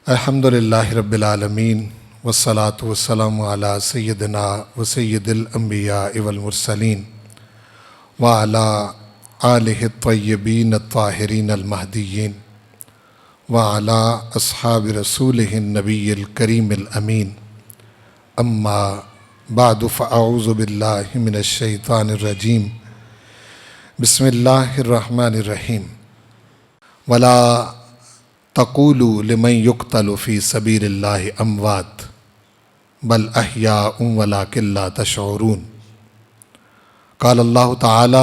الحمدللہ رب العالمین والصلاة والسلام علی سیدنا و سید الانبیاء والمرسلین وعلی آلہ الطیبین الطاہرین المہدیین وعلی اصحاب رسولہ النبی الکریم الامین اما بعد فاعوذ باللہ من الشیطان الرجیم بسم اللہ الرحمن الرحیم ولا تقولوا لمن يقتل في سبيل الله اموات بل احياء ولكن لا تشعرون قال الله تعالى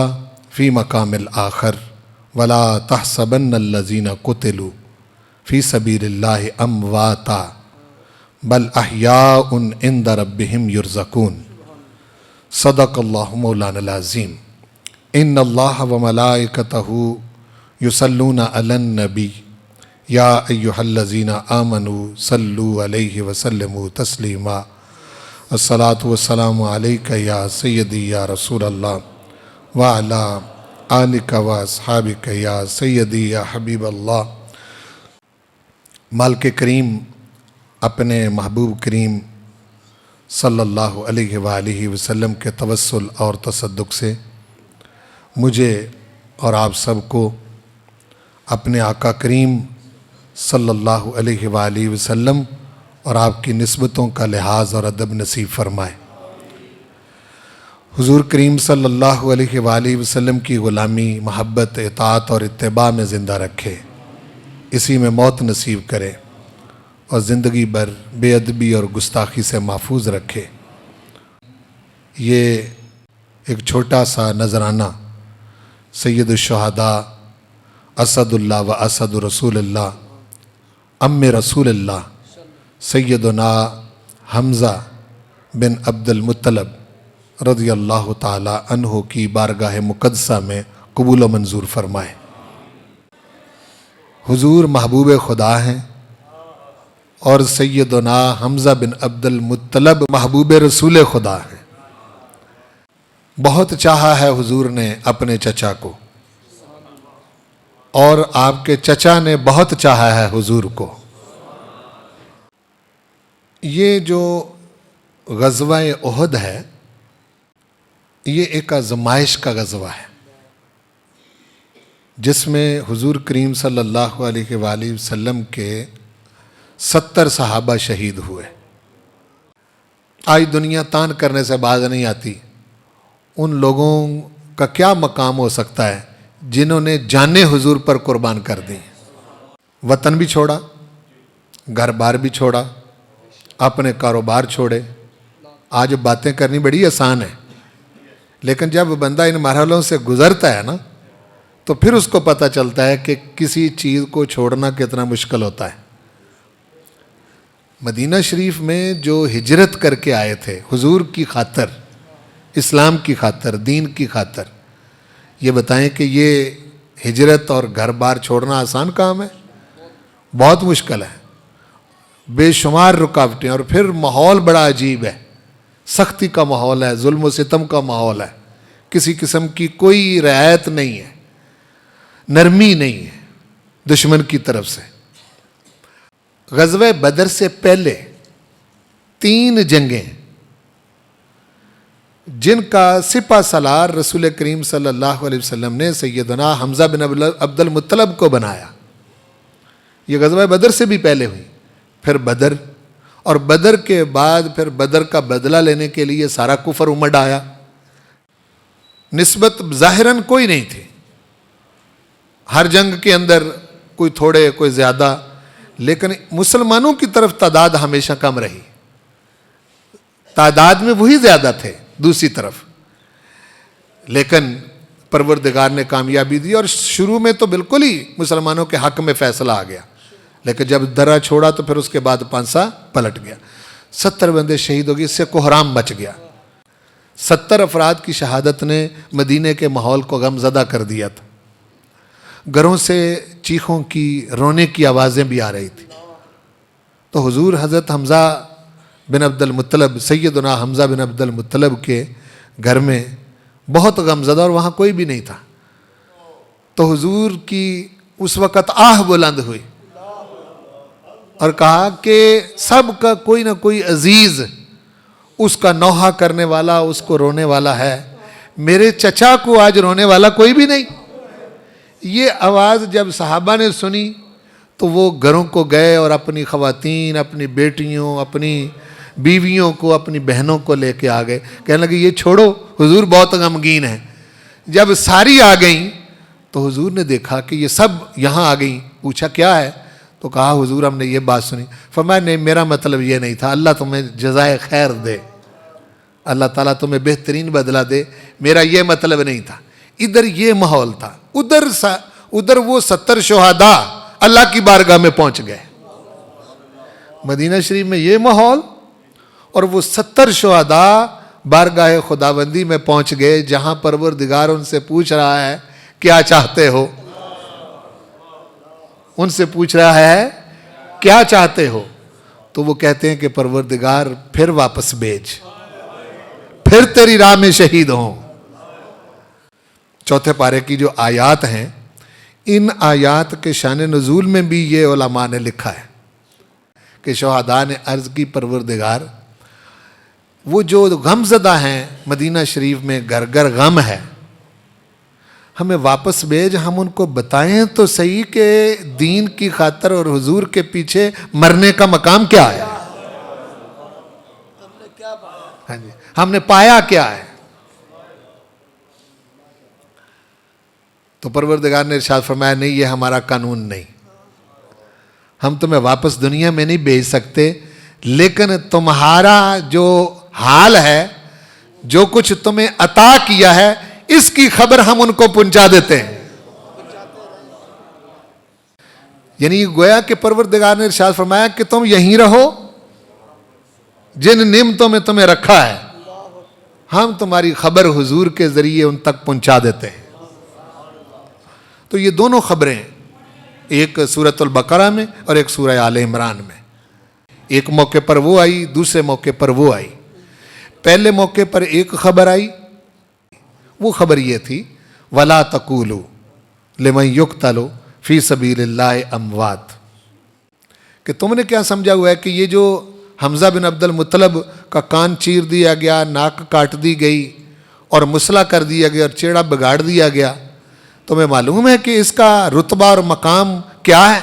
في مقام الآخر ولا تحسبن الذين قتلوا في سبيل الله امواتا بل احياء عند ربهم يرزقون صدق الله مولانا العظيم ان الله وملائكته يصلون على النبي یا ایہا الذین آمنوا صلوا علیہ وسلموا تسلیما الصلاة والسلام علیک یا سیدی یا رسول اللہ وعلی آلک و اصحابک یا سیدی یا حبیب اللہ۔ مالک کریم اپنے محبوب کریم صلی اللہ علیہ وآلہ وسلم کے توسل اور تصدق سے مجھے اور آپ سب کو اپنے آقا کریم صلی اللہ علیہ وآلہ وسلم اور آپ کی نسبتوں کا لحاظ اور ادب نصیب فرمائے۔ حضور کریم صلی اللہ علیہ وآلہ وسلم کی غلامی، محبت، اطاعت اور اتباع میں زندہ رکھے، اسی میں موت نصیب کرے اور زندگی بھر بے ادبی اور گستاخی سے محفوظ رکھے۔ یہ ایک چھوٹا سا نذرانہ سید الشہداء اسد اللہ و اسد رسول اللہ ام رسول اللہ سیدنا حمزہ بن عبد المطلب رضی اللہ تعالی عنہ کی بارگاہ مقدسہ میں قبول و منظور فرمائے۔ حضور محبوب خدا ہیں اور سیدنا حمزہ بن عبد المطلب محبوب رسول خدا ہیں۔ بہت چاہا ہے حضور نے اپنے چچا کو اور آپ کے چچا نے بہت چاہا ہے حضور کو۔ یہ جو غزوہ احد ہے یہ ایک آزمائش کا غزوہ ہے جس میں حضور کریم صلی اللہ علیہ وآلہ وسلم کے 70 صحابہ شہید ہوئے۔ آج دنیا تان کرنے سے باز نہیں آتی ان لوگوں کا کیا مقام ہو سکتا ہے جنہوں نے جانیں حضور پر قربان کر دی، وطن بھی چھوڑا، گھر بار بھی چھوڑا، اپنے کاروبار چھوڑے۔ آج باتیں کرنی بڑی آسان ہے لیکن جب بندہ ان مرحلوں سے گزرتا ہے نا تو پھر اس کو پتہ چلتا ہے کہ کسی چیز کو چھوڑنا کتنا مشکل ہوتا ہے۔ مدینہ شریف میں جو ہجرت کر کے آئے تھے حضور کی خاطر، اسلام کی خاطر، دین کی خاطر، یہ بتائیں کہ یہ ہجرت اور گھر بار چھوڑنا آسان کام ہے؟ بہت مشکل ہے، بے شمار رکاوٹیں، اور پھر ماحول بڑا عجیب ہے، سختی کا ماحول ہے، ظلم و ستم کا ماحول ہے، کسی قسم کی کوئی رعایت نہیں ہے، نرمی نہیں ہے دشمن کی طرف سے۔ غزوہ بدر سے پہلے 3 جنگیں جن کا سپہ سالار رسول کریم صلی اللہ علیہ وسلم نے سیدنا حمزہ بن عبد المطلب کو بنایا، یہ غزوہ بدر سے بھی پہلے ہوئی، پھر بدر، اور بدر کے بعد پھر بدر کا بدلہ لینے کے لیے سارا کفر امڑ آیا۔ نسبت ظاہراً کوئی نہیں تھی، ہر جنگ کے اندر کوئی تھوڑے کوئی زیادہ، لیکن مسلمانوں کی طرف تعداد ہمیشہ کم رہی، تعداد میں وہی زیادہ تھے دوسری طرف، لیکن پروردگار نے کامیابی دی اور شروع میں تو بالکل ہی مسلمانوں کے حق میں فیصلہ آ گیا، لیکن جب درہ چھوڑا تو پھر اس کے بعد پانسا پلٹ گیا، 70 بندے شہید ہو گئے، اس سے کوہرام مچ گیا۔ 70 افراد کی شہادت نے مدینے کے ماحول کو غم زدہ کر دیا تھا، گھروں سے چیخوں کی، رونے کی آوازیں بھی آ رہی تھی۔ تو حضور حضرت حمزہ بن عبد المطلب، سیدنا حمزہ بن عبد المطلب کے گھر میں بہت غم زدہ، اور وہاں کوئی بھی نہیں تھا، تو حضور کی اس وقت آہ بلند ہوئی اور کہا کہ سب کا کوئی نہ کوئی عزیز اس کا نوحہ کرنے والا، اس کو رونے والا ہے، میرے چچا کو آج رونے والا کوئی بھی نہیں۔ یہ آواز جب صحابہ نے سنی تو وہ گھروں کو گئے اور اپنی خواتین، اپنی بیٹیوں، اپنی بیویوں کو، اپنی بہنوں کو لے کے آ گئے، کہنے لگے یہ چھوڑو، حضور بہت غمگین ہیں۔ جب ساری آ گئیں تو حضور نے دیکھا کہ یہ سب یہاں آ گئیں، پوچھا کیا ہے؟ تو کہا حضور ہم نے یہ بات سنی۔ فرمایا نہیں، میرا مطلب یہ نہیں تھا، اللہ تمہیں جزائے خیر دے، اللہ تعالیٰ تمہیں بہترین بدلہ دے، میرا یہ مطلب نہیں تھا۔ ادھر یہ ماحول تھا، ادھر وہ 70 شہداء اللہ کی بارگاہ میں پہنچ گئے، مدینہ شریف میں یہ ماحول، اور وہ 70 شہداء بارگاہ خداوندی میں پہنچ گئے، جہاں پروردگار ان سے پوچھ رہا ہے کیا چاہتے ہو، ان سے پوچھ رہا ہے کیا چاہتے ہو، تو وہ کہتے ہیں کہ پروردگار پھر واپس بھیج، پھر تیری راہ میں شہید ہوں۔ چوتھے پارے کی جو آیات ہیں، ان آیات کے شان نزول میں بھی یہ علماء نے لکھا ہے کہ شہداء نے عرض کی پروردگار وہ جو غم زدہ ہیں مدینہ شریف میں، گھر گھر غم ہے، ہمیں واپس بھیج، ہم ان کو بتائیں تو صحیح کہ دین کی خاطر اور حضور کے پیچھے مرنے کا مقام کیا ہے، ہاں جی، ہم نے پایا کیا ہے۔ تو پروردگار نے ارشاد فرمایا نہیں، یہ ہمارا قانون نہیں، ہم تمہیں واپس دنیا میں نہیں بھیج سکتے، لیکن تمہارا جو حال ہے، جو کچھ تمہیں عطا کیا ہے، اس کی خبر ہم ان کو پہنچا دیتے ہیں۔ یعنی گویا کہ پروردگار نے ارشاد فرمایا کہ تم یہیں رہو، جن نعمتوں میں تمہیں رکھا ہے ہم تمہاری خبر حضور کے ذریعے ان تک پہنچا دیتے ہیں۔ تو یہ دونوں خبریں، ایک سورۃ البقرہ میں اور ایک سورہ آل عمران میں، ایک موقع پر وہ آئی، دوسرے موقع پر وہ آئی۔ پہلے موقع پر ایک خبر آئی، وہ خبر یہ تھی وَلَا تَقُولُوا لِمَنْ يُقْتَلُ فِي سَبِيلِ اللَّهِ أَمْوَاتٌ، کہ تم نے کیا سمجھا ہوا ہے کہ یہ جو حمزہ بن عبد المطلب کا کان چیر دیا گیا، ناک کاٹ دی گئی اور مسلح کر دیا گیا اور چیڑا بگاڑ دیا گیا، تمہیں معلوم ہے کہ اس کا رتبہ اور مقام کیا ہے؟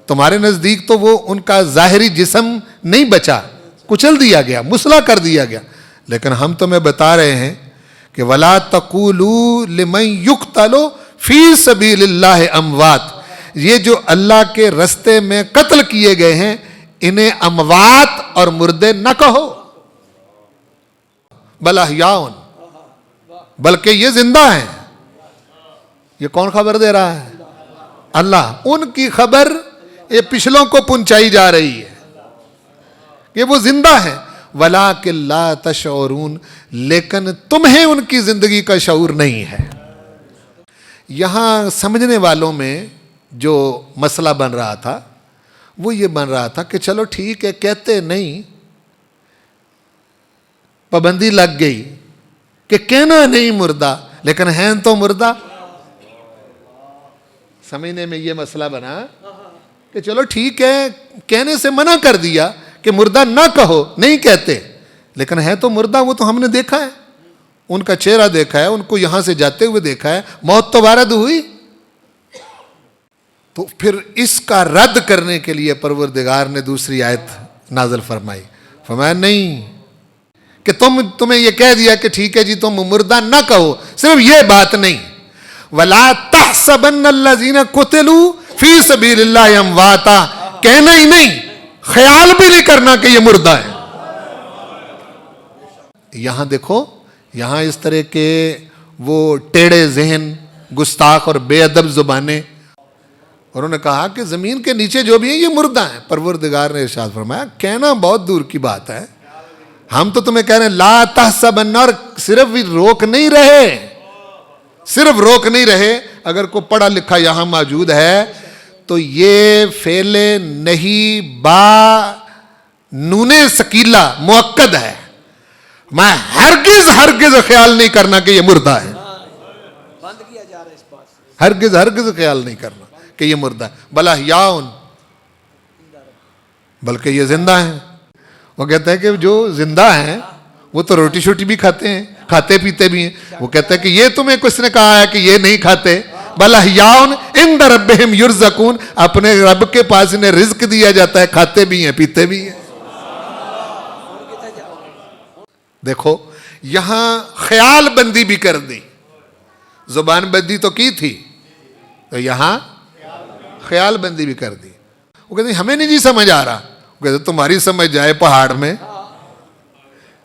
تمہارے نزدیک تو وہ ان کا ظاہری جسم نہیں بچا، کچل دیا گیا، مسلح کر دیا گیا، لیکن ہم تمہیں بتا رہے ہیں کہ وَلَا تَقُولُوا لِمَنْ يُقْتَلُ فِي سَبِيلِ اللَّهِ أَمْوَاتٌ، یہ جو اللہ کے رستے میں قتل کیے گئے ہیں انہیں اموات اور مردے نہ کہو، بل احیاء، بلکہ یہ زندہ ہیں۔ یہ کون خبر دے رہا ہے؟ اللہ۔ ان کی خبر یہ پچھلوں کو پہنچائی جا رہی ہے کہ وہ زندہ ہیں، وَلَٰكِن لَا تَشْعُرُونَ، لیکن تمہیں ان کی زندگی کا شعور نہیں ہے۔ یہاں سمجھنے والوں میں جو مسئلہ بن رہا تھا وہ یہ بن رہا تھا کہ چلو ٹھیک ہے، کہتے نہیں، پابندی لگ گئی کہ کہنا نہیں مردہ، لیکن ہیں تو مردہ۔ سمجھنے میں یہ مسئلہ بنا کہ چلو ٹھیک ہے، کہنے سے منع کر دیا کہ مردہ نہ کہو، نہیں کہتے، لیکن ہے تو مردہ، وہ تو ہم نے دیکھا ہے، ان کا چہرہ دیکھا ہے، ان کو یہاں سے جاتے ہوئے دیکھا ہے، موت تو وارد ہوئی۔ تو پھر اس کا رد کرنے کے لیے پروردگار نے دوسری آیت نازل فرمائی، فرمایا نہیں کہ تمہیں یہ کہہ دیا کہ ٹھیک ہے جی تم مردہ نہ کہو، صرف یہ بات نہیں، وَلَا تَحْسَبَنَّ الَّذِينَ قُتِلُوا فِي سَبِيلِ اللَّهِ أَمْوَاتًا، کہنا ہی نہیں، خیال بھی نہیں کرنا کہ یہ مردہ ہے۔ یہاں دیکھو، یہاں اس طرح کے وہ ٹیڑے ذہن، گستاخ اور بے ادب زبانیں، اور انہوں نے کہا کہ زمین کے نیچے جو بھی ہیں یہ مردہ ہیں۔ پروردگار نے ارشاد فرمایا کہنا بہت دور کی بات ہے، ہم تو تمہیں کہہ رہے ہیں لا تحسبن، اور صرف روک نہیں رہے، صرف روک نہیں رہے، اگر کوئی پڑھا لکھا یہاں موجود ہے تو یہ فعل نہیں با نون ثقیلہ مؤکد ہے، میں ہرگز خیال نہیں کرنا کہ یہ مردہ ہے، ہرگز خیال نہیں کرنا کہ یہ مردہ ہے، بل احیاء، بلکہ یہ زندہ ہیں. وہ کہتا ہے کہ جو زندہ ہیں وہ تو روٹی شوٹی بھی کھاتے ہیں, کھاتے پیتے بھی ہیں. وہ کہتا ہے کہ یہ تمہیں کس نے کہا ہے کہ یہ نہیں کھاتے؟ بل احیاء عند ربہم یرزقون, اپنے رب کے پاس انہیں رزق دیا جاتا ہے, کھاتے بھی ہیں پیتے بھی ہیں. دیکھو یہاں خیال بندی بھی کر دی, زبان بندی تو کی تھی, تو یہاں خیال بندی بھی کر دی. وہ کہتے ہیں ہمیں نہیں جی سمجھ آ رہا. وہ کہتے ہیں تمہاری سمجھ جائے پہاڑ میں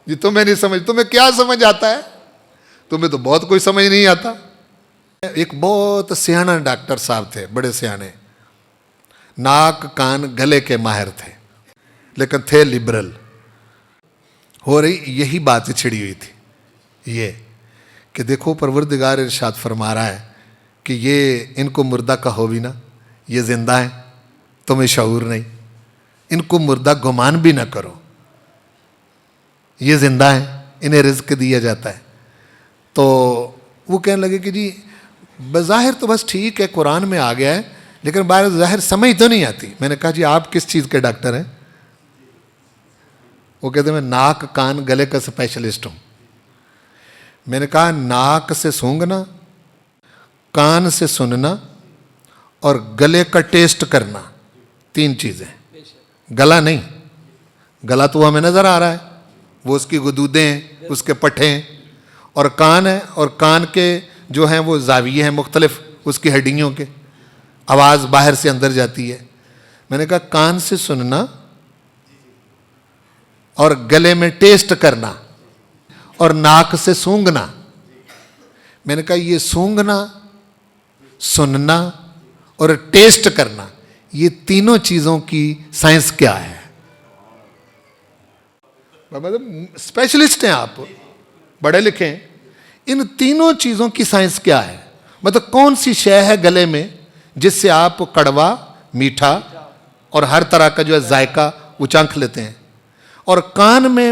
جی, تمہیں نہیں سمجھ, تمہیں کیا سمجھ آتا ہے؟ تمہیں تو بہت کوئی سمجھ نہیں آتا. ایک بہت سیانا ڈاکٹر صاحب تھے, بڑے سیانے, ناک کان گلے کے ماہر تھے, لیکن تھے لبرل. ہو رہی یہی بات چھڑی ہوئی تھی, یہ کہ دیکھو پروردگار ارشاد فرما رہا ہے کہ یہ ان کو مردہ کہو بھی نا, یہ زندہ ہیں, تمہیں شعور نہیں. ان کو مردہ گمان بھی نہ کرو, یہ زندہ ہیں, انہیں رزق دیا جاتا ہے. تو وہ کہنے لگے کہ جی بظاہر تو بس ٹھیک ہے, قرآن میں آ گیا ہے, لیکن بظاہر سمجھ تو نہیں آتی. میں نے کہا جی آپ کس چیز کے ڈاکٹر ہیں؟ وہ کہتے ہیں میں ناک کان گلے کا اسپیشلسٹ ہوں. میں نے کہا ناک سے سونگھنا, کان سے سننا اور گلے کا ٹیسٹ کرنا, 3 چیزیں. گلا نہیں, گلا تو ہمیں نظر آ رہا ہے, وہ اس کی گدودیں ہیں, اس کے پٹھے ہیں. اور کان ہے, اور کان کے جو ہیں وہ زاویے ہیں مختلف, اس کی ہڈیوں کے, آواز باہر سے اندر جاتی ہے. میں نے کہا کان سے سننا اور گلے میں ٹیسٹ کرنا اور ناک سے سونگھنا. میں نے کہا یہ سونگھنا, سننا اور ٹیسٹ کرنا, یہ تینوں چیزوں کی سائنس کیا ہے؟ مطلب اسپیشلسٹ ہیں آپ, پڑھے لکھے ہیں, ان تینوں چیزوں کی سائنس کیا ہے؟ مطلب کون سی شے ہے گلے میں جس سے آپ کڑوا, میٹھا اور ہر طرح کا جو ہے ذائقہ وہ چنکھ لیتے ہیں, اور کان میں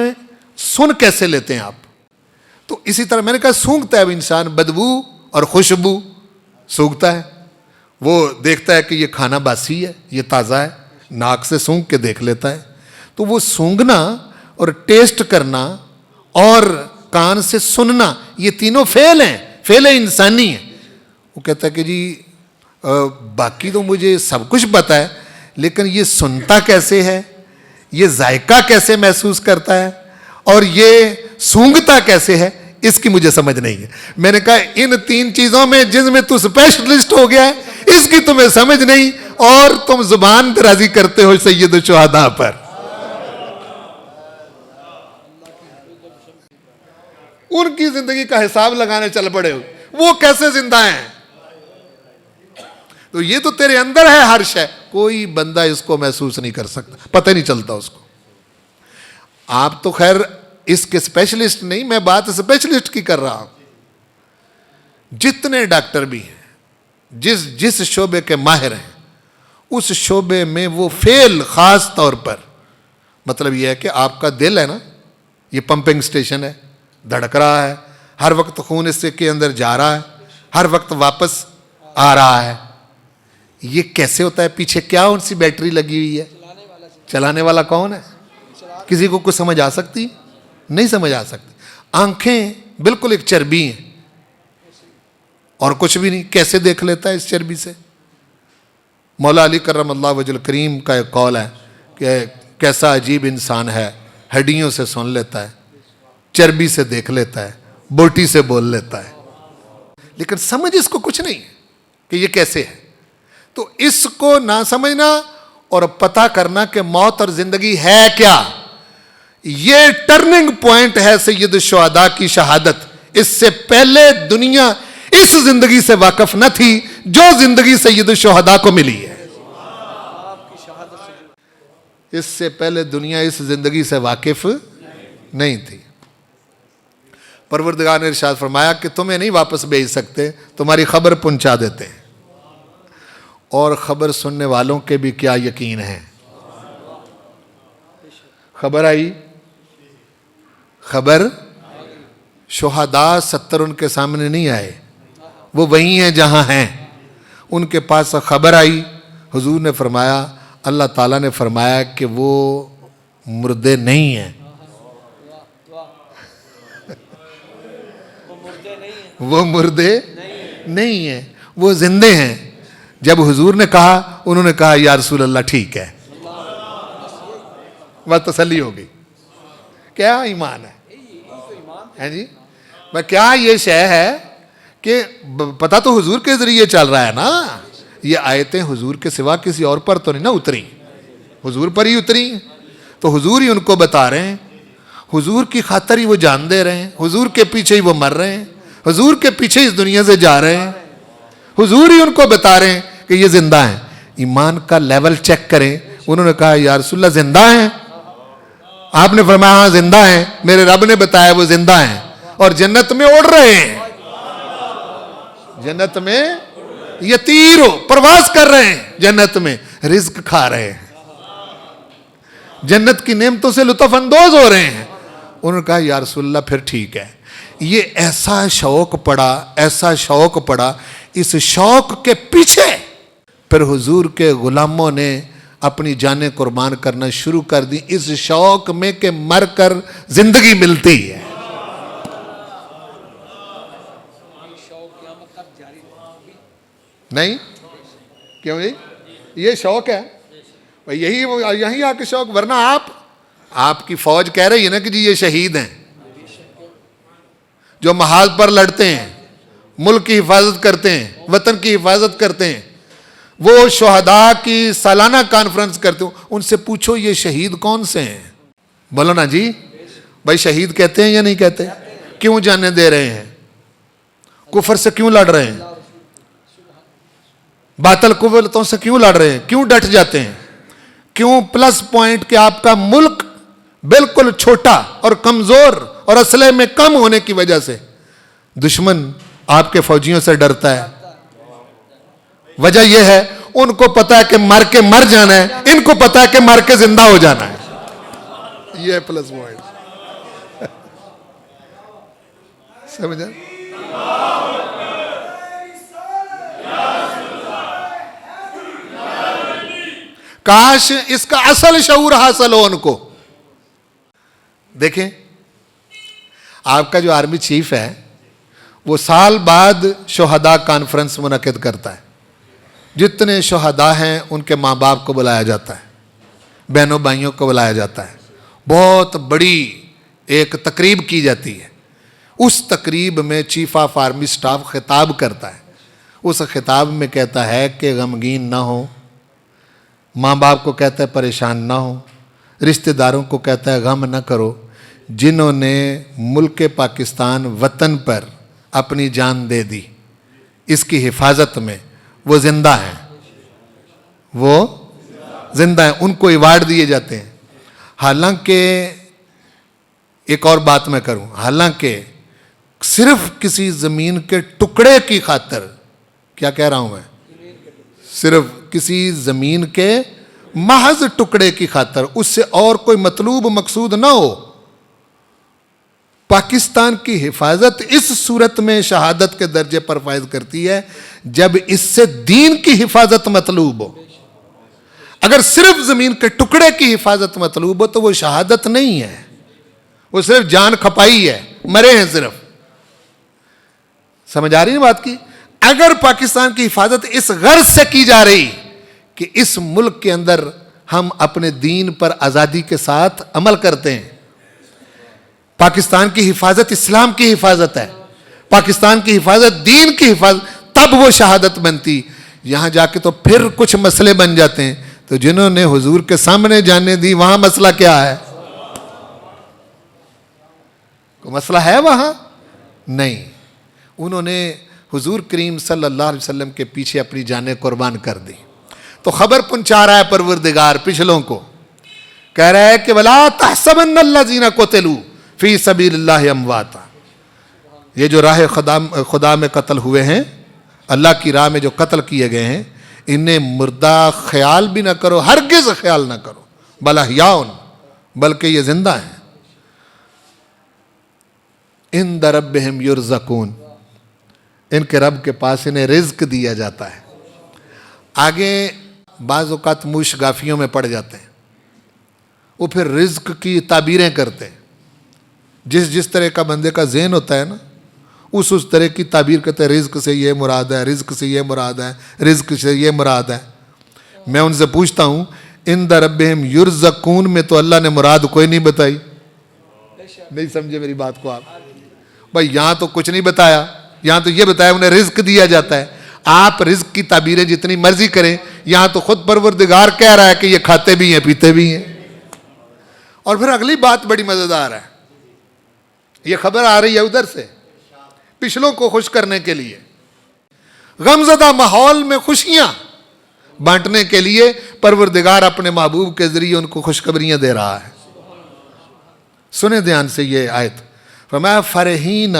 سن کیسے لیتے ہیں آپ؟ تو اسی طرح میں نے کہا سونگھتا ہے انسان, بدبو اور خوشبو سونگھتا ہے. وہ دیکھتا ہے کہ یہ کھانا باسی ہے, یہ تازہ ہے, ناک سے سونگھ کے دیکھ لیتا ہے. تو وہ سونگھنا اور ٹیسٹ کرنا اور کان سے سننا, یہ تینوں فعل ہیں, فعل انسانی ہیں. وہ کہتا ہے کہ جی باقی تو مجھے سب کچھ پتا ہے, لیکن یہ سنتا کیسے ہے, یہ ذائقہ کیسے محسوس کرتا ہے, اور یہ سونگھتا کیسے ہے, اس کی مجھے سمجھ نہیں ہے. میں نے کہا ان 3 چیزوں میں جن میں تو اسپیشلسٹ ہو گیا ہے, اس کی تمہیں سمجھ نہیں, اور تم زبان درازی کرتے ہو سید الشہداء پر. ان کی زندگی کا حساب لگانے چل پڑے ہو, وہ کیسے زندہ ہیں؟ تو یہ تو تیرے اندر ہے ہر شے, کوئی بندہ اس کو محسوس نہیں کر سکتا, پتہ نہیں چلتا اس کو. آپ تو خیر اس کے اسپیشلسٹ نہیں, میں بات اسپیشلسٹ کی کر رہا ہوں. جتنے ڈاکٹر بھی ہیں, جس شعبے کے ماہر ہیں, اس شعبے میں وہ فعل خاص طور پر, مطلب یہ ہے کہ آپ کا دل ہے نا, یہ پمپنگ سٹیشن ہے, دھڑک رہا ہے, ہر وقت خون اس کے اندر جا رہا ہے, ہر وقت واپس آ رہا ہے. یہ کیسے ہوتا ہے؟ پیچھے کیا ان سی بیٹری لگی ہوئی ہے؟ چلانے والا کون ہے؟ کسی کو کچھ سمجھ آ سکتی؟ نہیں سمجھ آ سکتی. آنکھیں بالکل ایک چربی ہیں اور کچھ بھی نہیں, کیسے دیکھ لیتا ہے اس چربی سے؟ مولا علی کرم اللہ وجہ کریم کا ایک قول ہے کہ کیسا عجیب انسان ہے, ہڈیوں سے سن لیتا ہے, چربی سے دیکھ لیتا ہے, بوٹی سے بول لیتا ہے, لیکن سمجھ اس کو کچھ نہیں کہ یہ کیسے ہے. تو اس کو نہ سمجھنا اور پتہ کرنا کہ موت اور زندگی ہے کیا, یہ ٹرننگ پوائنٹ ہے سید الشہداء کی شہادت. اس سے پہلے دنیا اس زندگی سے واقف نہ تھی جو زندگی سید الشہداء کو ملی ہے. اس سے پہلے دنیا اس زندگی سے واقف نہیں تھی. پروردگار نے ارشاد فرمایا کہ تمہیں نہیں واپس بھیج سکتے, تمہاری خبر پہنچا دیتے ہیں. اور خبر سننے والوں کے بھی کیا یقین ہے. خبر آئی, خبر. شہداء 70 ان کے سامنے نہیں آئے, وہ وہیں ہیں جہاں ہیں, ان کے پاس خبر آئی. حضور نے فرمایا اللہ تعالیٰ نے فرمایا کہ وہ مردے نہیں ہیں، وہ مردے نہیں ہیں، وہ زندے ہیں۔ جب حضور نے کہا، انہوں نے کہا یا رسول اللہ ٹھیک ہے، بس تسلی ہو گئی۔ کیا ایمان ہے جی، میں کیا یہ شے ہے کہ پتہ تو حضور کے ذریعے چل رہا ہے نا، یہ آیتیں حضور کے سوا کسی اور پر تو نہیں نا اتری، حضور پر ہی اتری، تو حضور ہی ان کو بتا رہے ہیں، حضور کی خاطر ہی وہ جان دے رہے ہیں، حضور کے پیچھے ہی وہ مر رہے ہیں، حضور کے پیچھے اس دنیا سے جا رہے ہیں، حضور ہی ان کو بتا رہے ہیں کہ یہ زندہ ہیں۔ ایمان کا لیول چیک کریں۔ انہوں نے کہا یا رسول اللہ زندہ ہیں؟ آپ نے فرمایا ہاں زندہ ہیں، میرے رب نے بتایا وہ زندہ ہیں اور جنت میں اڑ رہے ہیں، جنت میں یطیر ہو پرواز کر رہے ہیں، جنت میں رزق کھا رہے ہیں، جنت کی نعمتوں سے لطف اندوز ہو رہے ہیں۔ انہوں نے کہا یا رسول اللہ پھر ٹھیک ہے۔ یہ ایسا شوق پڑا، ایسا شوق پڑا، اس شوق کے پیچھے پھر حضور کے غلاموں نے اپنی جانیں قربان کرنا شروع کر دی، اس شوق میں کہ مر کر زندگی ملتی ہے۔ نہیں کیوں جی؟ یہ شوق ہے یہی آ کے شوق، ورنہ آپ کی فوج کہہ رہی ہے نا کہ جی یہ شہید ہیں جو محاذ پر لڑتے ہیں، ملک کی حفاظت کرتے ہیں، وطن کی حفاظت کرتے ہیں، وہ شہداء کی سالانہ کانفرنس کرتے ہوں، ان سے پوچھو یہ شہید کون سے ہیں؟ بولو نا جی، بھائی شہید کہتے ہیں یا نہیں کہتے؟ کیوں جانے دے رہے ہیں؟ کفر سے کیوں لڑ رہے ہیں؟ باطل قوتوں سے کیوں لڑ رہے ہیں؟ کیوں ڈٹ جاتے ہیں؟ کیوں پلس پوائنٹ کہ آپ کا ملک بالکل چھوٹا اور کمزور اور اسلحے میں کم ہونے کی وجہ سے دشمن آپ کے فوجیوں سے ڈرتا ہے؟ وجہ یہ ہے ان کو پتا ہے کہ مر کے مر جانا ہے، ان کو پتا ہے کہ مر کے زندہ ہو جانا ہے۔ یہ پلس پوائنٹ سمجھا؟ کاش اس کا اصل شعور حاصل ہو ان کو۔ دیکھیں آپ کا جو آرمی چیف ہے وہ سال بعد شہداء کانفرنس منعقد کرتا ہے، جتنے شہداء ہیں ان کے ماں باپ کو بلایا جاتا ہے، بہنوں بھائیوں کو بلایا جاتا ہے، بہت بڑی ایک تقریب کی جاتی ہے۔ اس تقریب میں چیف آف آرمی سٹاف خطاب کرتا ہے، اس خطاب میں کہتا ہے کہ غمگین نہ ہو، ماں باپ کو کہتا ہے پریشان نہ ہو، رشتہ داروں کو کہتا ہے غم نہ کرو، جنہوں نے ملک پاکستان وطن پر اپنی جان دے دی اس کی حفاظت میں، وہ زندہ ہیں، وہ زندہ ہیں، ان کو ایوارڈ دیے جاتے ہیں۔ حالانکہ ایک اور بات میں کروں، حالانکہ صرف کسی زمین کے ٹکڑے کی خاطر، کیا کہہ رہا ہوں میں، صرف کسی زمین کے محض ٹکڑے کی خاطر، اس سے اور کوئی مطلوب مقصود نہ ہو، پاکستان کی حفاظت اس صورت میں شہادت کے درجے پر فائز کرتی ہے جب اس سے دین کی حفاظت مطلوب ہو۔ اگر صرف زمین کے ٹکڑے کی حفاظت مطلوب ہو تو وہ شہادت نہیں ہے، وہ صرف جان کھپائی ہے، مرے ہیں صرف۔ سمجھ آ رہی ہے بات کی؟ اگر پاکستان کی حفاظت اس غرض سے کی جا رہی کہ اس ملک کے اندر ہم اپنے دین پر آزادی کے ساتھ عمل کرتے ہیں، پاکستان کی حفاظت اسلام کی حفاظت ہے، پاکستان کی حفاظت دین کی حفاظت، تب وہ شہادت بنتی۔ یہاں جا کے تو پھر کچھ مسئلے بن جاتے ہیں، تو جنہوں نے حضور کے سامنے جانے دی وہاں مسئلہ کیا ہے؟ کوئی مسئلہ ہے وہاں؟ نہیں، انہوں نے حضور کریم صلی اللہ علیہ وسلم کے پیچھے اپنی جانیں قربان کر دی۔ تو خبر پہنچا رہا ہے پروردگار پچھلوں کو، کہہ رہا ہے کہ وَلَا تَحْسَبَنَّ الَّذِينَ قُتِلُوا فِي سَبِيلِ اللَّهِ أَمْوَاتًا، یہ جو راہ خدا میں قتل ہوئے ہیں، اللہ کی راہ میں جو قتل کیے گئے ہیں، انہیں مردہ خیال بھی نہ کرو، ہرگز خیال نہ کرو، بل احیاء، بلکہ یہ زندہ ہیں، عند ربہم یرزقون، ان کے رب کے پاس انہیں رزق دیا جاتا ہے۔ آگے بعض اوقات موش گافیوں میں پڑ جاتے ہیں، وہ پھر رزق کی تعبیریں کرتے ہیں. جس طرح کا بندے کا ذہن ہوتا ہے نا، اس طرح کی تعبیر کرتے ہیں. رزق سے یہ مراد ہے، رزق سے یہ مراد ہے، رزق سے یہ مراد ہے. میں ان سے پوچھتا ہوں عند ربہم یرزقون میں تو اللہ نے مراد کوئی نہیں بتائی. نہیں سمجھے میری بات کو آپ؟ بھائی یہاں تو کچھ نہیں بتایا، یہاں تو یہ بتایا انہیں رزق دیا جاتا ہے. آپ رزق کی تعبیریں جتنی مرضی کریں، یہاں تو خود پروردگار کہہ رہا ہے کہ یہ کھاتے بھی ہیں پیتے بھی ہیں. اور پھر اگلی بات بڑی مزیدار ہے، یہ خبر آ رہی ہے ادھر سے پچھلوں کو خوش کرنے کے لیے. غمزدہ ماحول میں خوشیاں بانٹنے کے لیے پروردگار اپنے محبوب کے ذریعے ان کو خوشخبریاں دے رہا ہے. سنیں دھیان سے یہ آیت. فرمایا فرحین،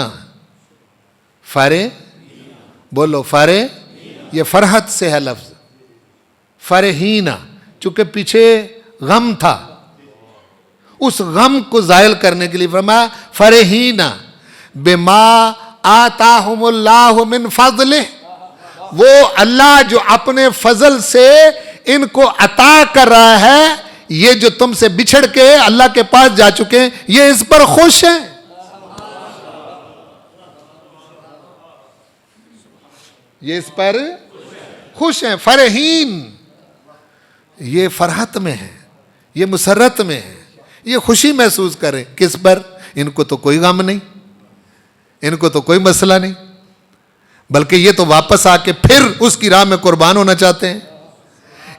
بولو یہ فرحت سے ہے لفظ. فرحین چونکہ پیچھے غم تھا، اس غم کو زائل کرنے کے لیے فرمایا فرحین بما آتاہم اللہ من فضلہ. وہ اللہ جو اپنے فضل سے ان کو عطا کر رہا ہے، یہ جو تم سے بچھڑ کے اللہ کے پاس جا چکے ہیں، یہ اس پر خوش ہیں. یہ اس پر خوش ہیں. فرحین، یہ فرحت میں ہے، یہ مسرت میں ہے، یہ خوشی محسوس کریں. کس پر؟ ان کو تو کوئی غم نہیں، ان کو تو کوئی مسئلہ نہیں، بلکہ یہ تو واپس آ کے پھر اس کی راہ میں قربان ہونا چاہتے ہیں.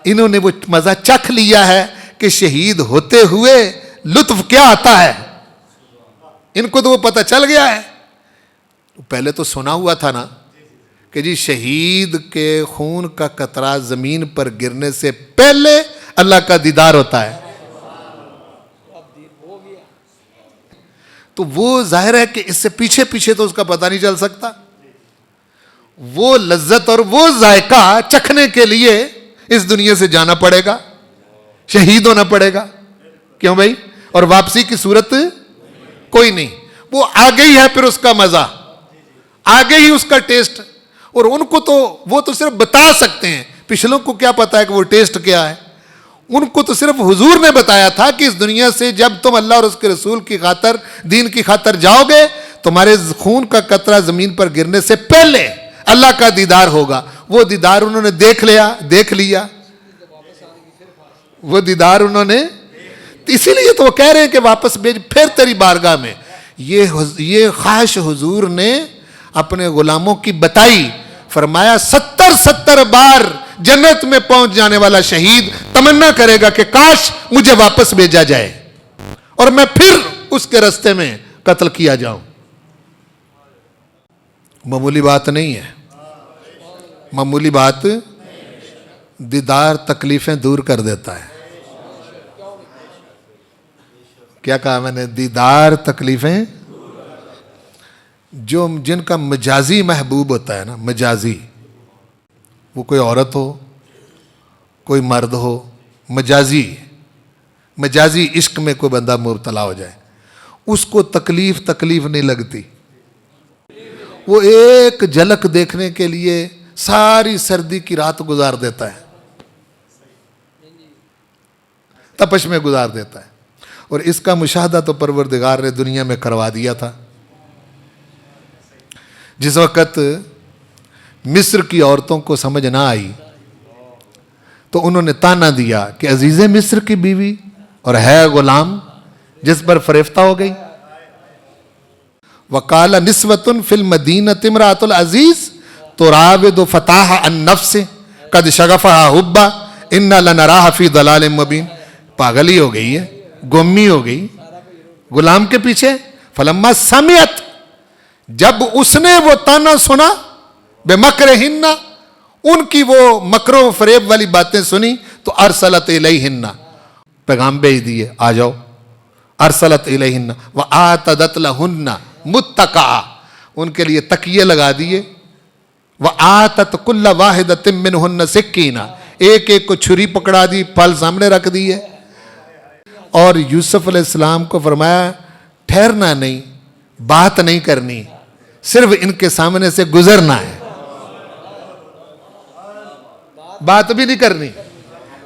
انہوں نے وہ مزہ چکھ لیا ہے کہ شہید ہوتے ہوئے لطف کیا آتا ہے. ان کو تو وہ پتہ چل گیا ہے. پہلے تو سنا ہوا تھا نا کہ جی شہید کے خون کا قطرہ زمین پر گرنے سے پہلے اللہ کا دیدار ہوتا ہے. تو وہ ظاہر ہے کہ اس سے پیچھے پیچھے تو اس کا پتہ نہیں چل سکتا. وہ لذت اور وہ ذائقہ چکھنے کے لیے اس دنیا سے جانا پڑے گا، شہید ہونا پڑے گا. کیوں بھائی؟ اور واپسی کی صورت کوئی نہیں. وہ آگے ہی ہے، پھر اس کا مزہ آگے ہی، اس کا ٹیسٹ. اور ان کو تو وہ تو صرف بتا سکتے ہیں، پچھلوں کو کیا پتا ہے کہ وہ ٹیسٹ کیا ہے. ان کو تو صرف حضور نے بتایا تھا کہ اس دنیا سے جب تم اللہ اور اس کے رسول کی خاطر، دین کی خاطر جاؤ گے، تمہارے خون کا قطرہ زمین پر گرنے سے پہلے اللہ کا دیدار ہوگا. وہ دیدار انہوں نے دیکھ لیا. وہ دیدار انہوں نے، اسی لیے تو وہ کہہ رہے ہیں کہ واپس بھیج پھر تیری بارگاہ میں. یہ خواہش حضور نے اپنے غلاموں کی بتائی. فرمایا 70 بار جنت میں پہنچ جانے والا شہید تمنا کرے گا کہ کاش مجھے واپس بھیجا جائے اور میں پھر اس کے راستے میں قتل کیا جاؤں. معمولی بات نہیں ہے، معمولی بات. دیدار تکلیفیں دور کر دیتا ہے. کیا کہا میں نے؟ دیدار تکلیفیں. جن کا مجازی محبوب ہوتا ہے نا، مجازی، وہ کوئی عورت ہو کوئی مرد ہو، مجازی عشق میں کوئی بندہ مبتلا ہو جائے، اس کو تکلیف نہیں لگتی. وہ ایک جھلک دیکھنے کے لیے ساری سردی کی رات گزار دیتا ہے، تپش میں گزار دیتا ہے. اور اس کا مشاہدہ تو پروردگار نے دنیا میں کروا دیا تھا. جس وقت مصر کی عورتوں کو سمجھ نہ آئی تو انہوں نے تانا دیا کہ عزیز مصر کی بیوی اور ہے غلام جس پر فریفتہ ہو گئی. وقال نسوۃ فی المدینۃ امرأۃ العزیز تراود فتاها عن نفسه قد شغفها حبا انا لنراها فی ضلال مبین. پاگل ہی ہو گئی ہے، گمی ہو گئی غلام کے پیچھے. فلما سمعت، جب اس نے وہ تانا سنا، بمکرہن، ان کی وہ مکر و فریب والی باتیں سنی، تو ارسلت الیہن، پیغام بھیج دیے آ جاؤ. ارسلت الیہن وآتدت لہن متکعا، ان کے لیے تکیے لگا دیے. وآتت کل واحدۃ منہن سکینہ، ایک کو چھری پکڑا دی، پھل سامنے رکھ دیے. اور یوسف علیہ السلام کو فرمایا ٹھہرنا نہیں، بات نہیں کرنی، صرف ان کے سامنے سے گزرنا ہے، بات بھی نہیں کرنی.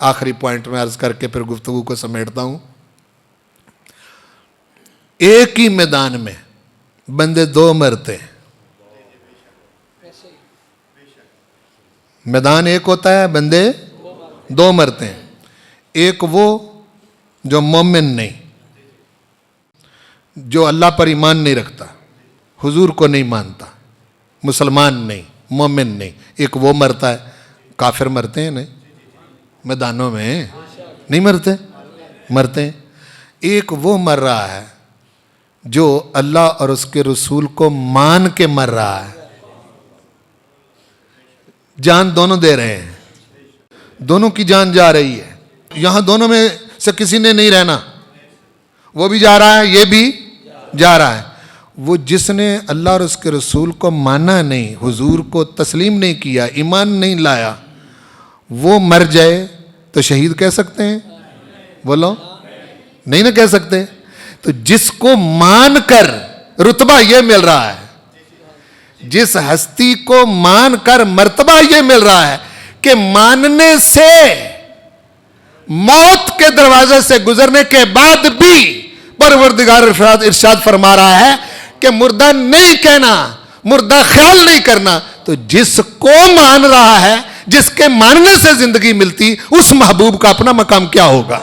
آخری پوائنٹ میں عرض کر کے پھر گفتگو کو سمیٹتا ہوں. ایک ہی میدان میں بندے دو مرتے ہیں. میدان ایک ہوتا ہے, بندے دو مرتے ہیں. ایک وہ جو مومن نہیں, جو اللہ پر ایمان نہیں رکھتا, حضور کو نہیں مانتا, مسلمان نہیں, مومن نہیں. ایک وہ مرتا ہے. کافر مرتے ہیں نہیں میدانوں میں, نہیں مرتے, مرتے ہیں. ایک وہ مر رہا ہے جو اللہ اور اس کے رسول کو مان کے مر رہا ہے. جان دونوں دے رہے ہیں, دونوں کی جان جا رہی ہے. یہاں دونوں میں سے کسی نے نہیں رہنا. وہ بھی جا رہا ہے, یہ بھی جا رہا ہے. وہ جس نے اللہ اور اس کے رسول کو مانا نہیں, حضور کو تسلیم نہیں کیا, ایمان نہیں لایا, وہ مر جائے تو شہید کہہ سکتے ہیں؟ بولو, نہیں نہ کہہ سکتے. تو جس کو مان کر رتبہ یہ مل رہا ہے, جس ہستی کو مان کر مرتبہ یہ مل رہا ہے کہ ماننے سے, موت کے دروازے سے گزرنے کے بعد بھی پروردگار ارشاد فرما رہا ہے کہ مردہ نہیں کہنا, مردہ خیال نہیں کرنا. تو جس کو مان رہا ہے, جس کے ماننے سے زندگی ملتی, اس محبوب کا اپنا مقام کیا ہوگا؟